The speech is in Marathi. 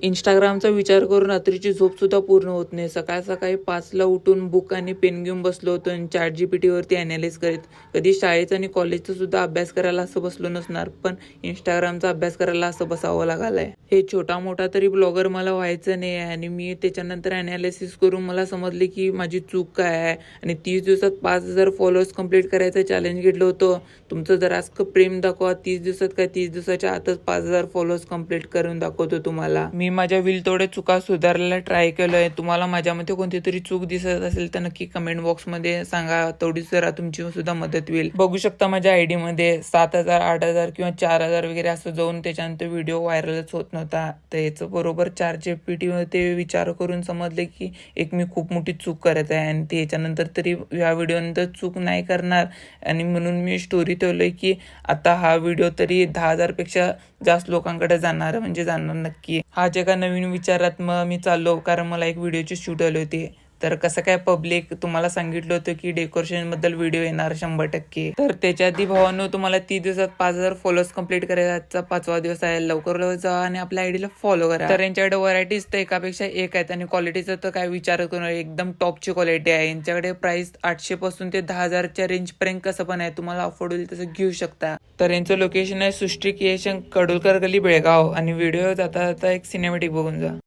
इंस्टाग्रामचा विचार करून रात्रीची झोप सुद्धा पूर्ण होत नाही. सकाळ सकाळी 5ला उठून बुक आणि पेन घेऊन बसलो होतो आणि ChatGPTवरती ॲनालाइज करीत. कधी शाळेचा आणि कॉलेजचा सुद्धा अभ्यास करायला असं बसलो नसणार, पण इंस्टाग्रामचा अभ्यास करायला असं बसावं लागलंय. हे छोटा मोठा तरी ब्लॉगर मला व्हायचं नाही आहे आणि मी त्याच्यानंतर ॲनालिसिस करून मला समजले की माझी चूक काय आहे. आणि 30 दिवसात 5,000 फॉलोअर्स कंप्लीट करायचं चॅलेंज घेतलं होतं. तुमचं जर असं प्रेम दाखवा 30 दिवसात, काय 30 दिवसाच्या आतच 5,000 फॉलोअर्स कंप्लीट करून दाखवतो तुम्हाला. मी माझ्या तेवढ्या चुका सुधारायला ट्राय केलोय. तुम्हाला माझ्यामध्ये कोणती तरी चूक दिसत असेल तर नक्की कमेंट बॉक्समध्ये सांगा. तेवढीच जरा तुमची सुद्धा मदत होईल. बघू शकता माझ्या आयडी मध्ये 7,000, 8,000 किंवा 4,000 वगैरे असं जाऊन त्याच्यानंतर व्हिडिओ व्हायरलच होत नव्हता. तर याचं बरोबर ChatGPT मध्ये विचार करून समजले की एक मी खूप मोठी चूक करत आहे आणि त्याच्यानंतर तरी या व्हिडिओ नंतर चूक नाही करणार. आणि म्हणून मी स्टोरी ठेवलोय की आता हा व्हिडिओ तरी 10,000 पेक्षा जास्त लोकांकडे जाणार, म्हणजे जाणार नक्की. हा जे का नवीन विचारात मग मी चाललो, कारण मला एक व्हिडिओची शूट आली होती. तर कसं काय पब्लिक तुम्हाला सांगितलं होतं की डेकोरेशन बद्दल व्हिडिओ येणार 100%. तर त्याच्या आधी भावांनो, तुम्हाला 30 दिवसात 5,000 फॉलोअर्स कंप्लीट करायचा 5वा दिवस आहे. लवकर जा आणि आपल्या आयडीला फॉलो करा. तर यांच्याकडे व्हरायटीज तर एकापेक्षा एक आहेत आणि क्वालिटीचा तर काय विचार करू नये, एकदम टॉपची क्वालिटी आहे. यांच्याकडे प्राइस 800 पासून ते 10,000च्या रेंज पर्यंत कसं पण आहे, तुम्हाला अफोर्ड होईल तसं घेऊ शकता. तर यांचं लोकेशन आहे सृष्टी क्रिएशन, कडुलकर गली, बेळगाव. आणि व्हिडिओ जाता जाता एक सिनेमॅटिक बघून जा.